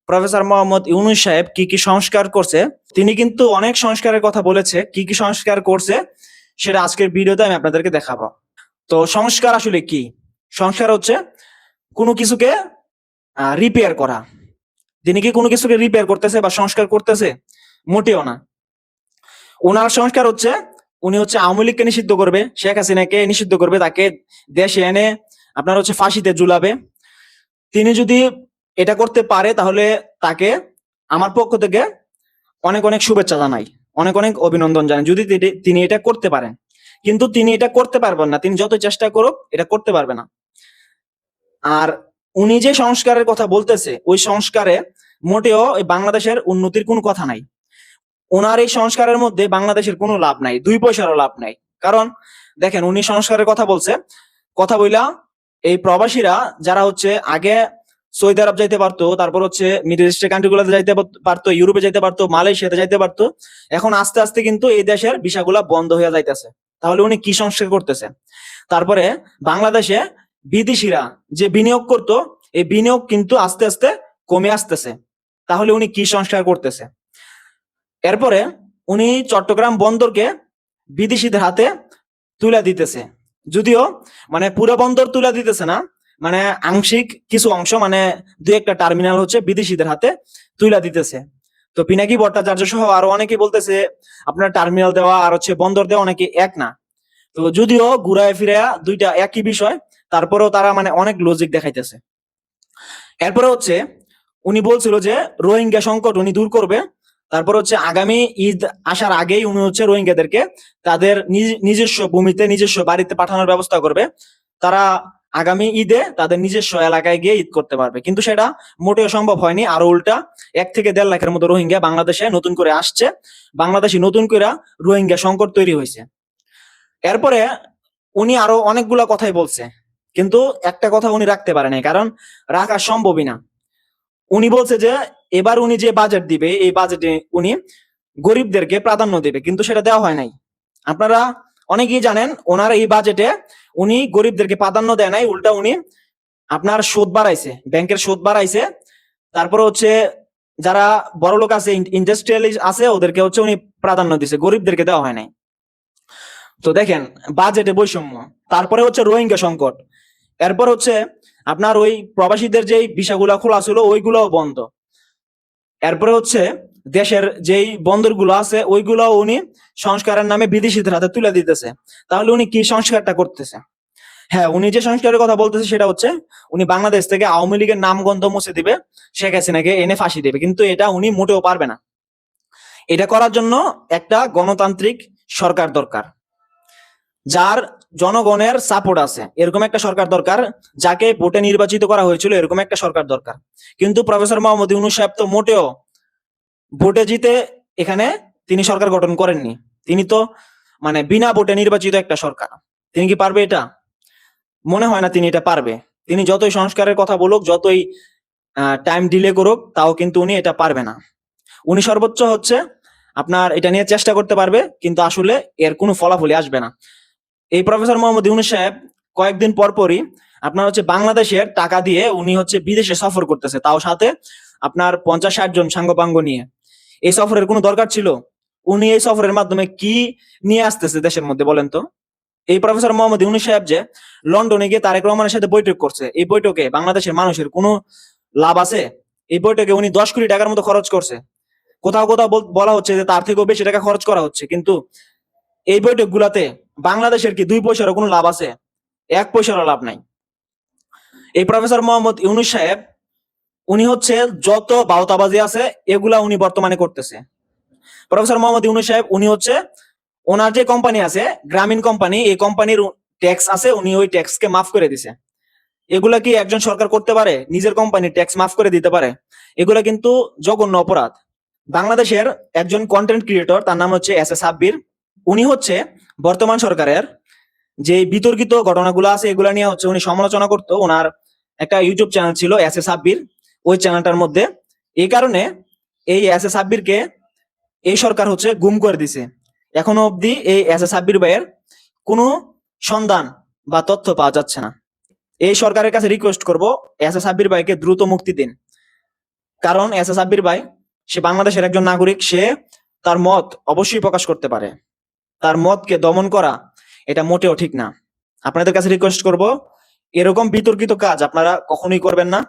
Professor Mohammad Yunus সাহেব কি কি সংস্কার করছে। তিনি কিন্তু অনেক সংস্কারের কথা বলেছে, কি কি সংস্কার করছে সেটা আজকের ভিডিওতে আমি আপনাদেরকে দেখাবো। তো সংস্কার আসলে কি? সংস্কার হচ্ছে কোনো কিছুকে রিপেয়ার করা। তিনি কি কোনো কিছুকে রিপেয়ার করতেছে বা সংস্কার করতেছে? মোটেও না। ওনার সংস্কার হচ্ছে উনি হচ্ছে আওয়ামী লীগকে নিষিদ্ধ করবে, শেখ হাসিনাকে নিষিদ্ধ করবে, তাকে দেশে এনে আপনার হচ্ছে ফাঁসিতে ঝুলাবে। তিনি যদি এটা করতে পারে তাহলে তাকে আমার পক্ষ থেকে অনেক অনেক শুভেচ্ছা জানাই, অনেক অনেক অভিনন্দন জানাই যদি তিনি এটা করতে পারেন। কিন্তু তিনি এটা করতে পারবেন না, তিনি যত চেষ্টা করুক এটা করতে পারবে না। আর উনি যে সংস্কারের কথা বলতেছে ওই সংস্কারে মোটেও বাংলাদেশের উন্নতির কোনো কথা নাই। ওনার এই সংস্কারের মধ্যে বাংলাদেশের কোনো লাভ নাই, 2 পয়সারও লাভ নাই। কারণ দেখেন উনি সংস্কারের কথা বলছে, কথা বইলা এই প্রবাসীরা যারা হচ্ছে আগে সৌদি আরব যাইতে পারতো, তারপর হচ্ছে মিডল ইস্টের কান্ট্রি গুলোতে যাইতে পারতো, ইউরোপে যাইতে পারতো, মালয়েশিয়াতে যাইতে পারতো, এখন আস্তে আস্তে কিন্তু এই দেশের ভিসাগুলা বন্ধ হয়ে যাইতেছে। তাহলে উনি কি সংস্কার করতেছে? তারপরে বাংলাদেশে বিদেশিরা যে বিনিয়োগ করতো এই বিনিয়োগ কিন্তু আস্তে আস্তে কমে আসতেছে। তাহলে উনি কি সংস্কার করতেছে? এরপরে উনি চট্টগ্রাম বন্দরকে বিদেশিদের হাতে তুলে দিতেছে, যদিও মানে পুরো বন্দর তুলে দিতেছে না, মানে আংশিক কিছু অংশ, মানে 2-1টা টার্মিনাল হচ্ছে বিদেশিদের হাতে তুলে দিতেছে। তো পিনাকি ভট্টাচার্য সহ আরো অনেকে বলতেছে আপনার টার্মিনাল দেওয়া আর হচ্ছে বন্দর দেওয়া অনেকে এক না। তো যদিও ঘুরায় ফিরে দুইটা একই বিষয়, তারপরেও তারা মানে অনেক লজিক দেখাইতেছে। এরপরে হচ্ছে উনি বলছিল যে রোহিঙ্গা সংকট উনি দূর করবে, তারপর হচ্ছে আগামী ঈদ আসার আগেই উনি হচ্ছে রোহিঙ্গাদেরকে তাদের নিজস্ব ভূমিতে নিজস্ব বাড়িতে পাঠানোর ব্যবস্থা করবে, তারা আগামী ঈদে তাদের নিজস্ব এলাকায় গিয়ে ঈদ করতে পারবে। কিন্তু সেটা মোটেও সম্ভব হয়নি, আরো উল্টা 1 থেকে 1.5 লাখের মতো রোহিঙ্গা বাংলাদেশে নতুন করে আসছে, বাংলাদেশে নতুন করে রোহিঙ্গা সংকট তৈরি হয়েছে। এরপরে উনি আরো অনেকগুলা কথাই বলছে, কিন্তু একটা কথা উনি রাখতে পারে নাই, কারণ রাখা সম্ভবই না। উনি বলছে যে এবার উনি যে বাজেট দিবে এই বাজেটে উনি গরিবদেরকে প্রাধান্য দেবে, কিন্তু সেটা দেওয়া হয় নাই। আপনারা অনেকেই জানেন ওনার এই বাজেটে উনি গরিবদেরকে প্রাধান্য দেয় নাই, উল্টা উনি আপনার সুদ বাড়াইছে, ব্যাংকের সুদ বাড়াইছে। তারপরে হচ্ছে যারা বড় লোক আছে, ইন্ডাস্ট্রিয়ালিস্ট আছে, ওদেরকে হচ্ছে উনি প্রাধান্য দিছে, গরিবদেরকে দেওয়া হয় নাই। তো দেখেন বাজেটে বৈষম্য। তারপরে হচ্ছে রোহিঙ্গা সংকট, এরপর হচ্ছে আপনার ওই প্রবাসীদের যেই ভিসাগুলা খোলা ছিল ওইগুলোও বন্ধ। এরপরে হচ্ছে দেশের যেই বন্দরগুলো আছে ওইগুলো উনি সংস্কারের নামে বিদেশিদের হাতে তুলে দিতেছে। তাহলে উনি কি সংস্কারটা করতেছে? হ্যাঁ, উনি যে সংস্কারের কথা বলতেছে সেটা হচ্ছে উনি বাংলাদেশ থেকে আওয়ামী লীগের নামগন্ধ মুছে দিবে, শেখ হাসিনাকে এনে ফাঁসি দেবে, কিন্তু এটা উনি মোটেও পারবে না। এটা করার জন্য একটা গণতান্ত্রিক সরকার দরকার, যার জনগণের সাপোর্ট আছে, এরকম একটা সরকার দরকার, যাকে ভোটে নির্বাচিত করা হয়েছিল এরকম একটা সরকার দরকার। কিন্তু প্রফেসর মোহাম্মদ ইউনূস সাহেব তো মোটেও ভোটে জিতে এখানে তিনি সরকার গঠন করেননি। তিনি তো মানে বিনা ভোটে নির্বাচিত একটা সরকার। তিনি কি পারবে এটা? মনে হয় না তিনি এটা পারবে। তিনি যতই সংস্কারের কথা বলুক, যতই টাইম ডিলে করুক, তাও কিন্তু উনি এটা পারবে না। উনি সর্বোচ্চ হচ্ছে আপনার এটা নিয়ে চেষ্টা করতে পারবে, কিন্তু আসলে এর কোনো ফলাফলই আসবে না। এই প্রফেসর মোহাম্মদ ইউনূস সাহেব কয়েকদিন পর পরই আপনার হচ্ছে বাংলাদেশের টাকা দিয়ে উনি হচ্ছে বিদেশে সফর করতেছে, তাও সাথে আপনার 50-60 জন সাঙ্গপাঙ্গ নিয়ে। এই সফরের কোনো দরকার ছিল? উনি এই সফরের মাধ্যমে কি নিয়ে আসতেছে দেশের মধ্যে বলেন তো? এই প্রফেসর মোহাম্মদ ইউনূস সাহেব যে লন্ডনে গিয়ে তারেক রহমানের সাথে বৈঠক করছে, এই বৈঠকে বাংলাদেশের মানুষের কোনো লাভ আছে? এই বৈঠকে উনি 10 কোটি টাকার মতো খরচ করছে। কোথাও কোথাও বলা হচ্ছে যে তার থেকেও বেশি টাকা খরচ করা হচ্ছে, কিন্তু এই বৈঠক গুলাতে বাংলাদেশের কি 2 পয়সারও কোনো লাভ আছে? 1 পয়সারও লাভ নাই। এই প্রফেসর মোহাম্মদ ইউনূস সাহেব উনি হচ্ছে যত বাউতাবাজি আছে এগুলা উনি বর্তমানে করতেছে। প্রফেসর মোহাম্মদ ইউনূস সাহেব উনি হচ্ছে ওনার যে কোম্পানি আছে গ্রামীণ কোম্পানি, এই কোম্পানির ট্যাক্স আছে, উনি ওই ট্যাক্সকে মাফ করে দিছে। এগুলা কি একজন সরকার করতে পারে? নিজের কোম্পানির ট্যাক্স মাফ করে দিতে পারে? এগুলা কিন্তু জঘন্য অপরাধ। বাংলাদেশের একজন কন্টেন্ট ক্রিয়েটর, তার নাম হচ্ছে এস এ সাব্বির। উনি হচ্ছে বর্তমান সরকারের যে বিতর্কিত ঘটনাগুলো আছে এগুলা নিয়ে হচ্ছে উনি সমালোচনা করতো। ওনার একটা ইউটিউব চ্যানেল ছিল এস এ সাব্বির, ওই চ্যানেলটার মধ্যে। এই কারণে এই এস এ সাব্বিরকে এই সরকার হচ্ছে গুম করে দিছে। এখনো অবধি এই এস এ সাব্বির ভাইয়ের কোনো সন্ধান বা তথ্য পাওয়া যাচ্ছে না। এই সরকারের কাছে রিকোয়েস্ট করব এস এ সাব্বির ভাইকে দ্রুত মুক্তি দিন। কারণ এস এ সাব্বির ভাই সে বাংলাদেশের একজন নাগরিক, সে তার মত অবশ্যই প্রকাশ করতে পারে। তার মতকে দমন করা এটা মোটেও ঠিক না। আপনাদের কাছে রিকোয়েস্ট করব, এরকম বিতর্কিত কাজ আপনারা কখনোই করবেন না।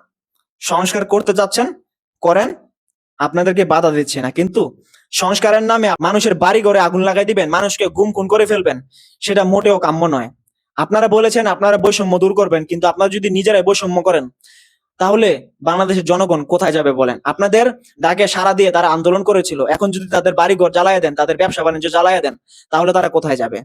সংস্কার করতে যাচ্ছেন করেন, আপনাদেরকে বাধা দিচ্ছে না, কিন্তু সংস্কারের নামে মানুষের বাড়ি ঘরে আগুন লাগাই দিবেন, মানুষকে গুম খুন করে ফেলবেন, সেটা মোটেও কাম্য নয়। আপনারা বলেছেন আপনারা বৈষম্য দূর করবেন, কিন্তু আপনারা যদি নিজেরাই বৈষম্য করেন তাহলে বাংলাদেশের জনগণ কোথায় যাবে বলেন? আপনাদের ডাকে সাড়া দিয়ে তারা আন্দোলন করেছিল, এখন যদি তাদের বাড়িঘর জ্বালায় দেন, তাদের ব্যবসা বাণিজ্য জ্বালায় দেন, তাহলে তারা কোথায় যাবে?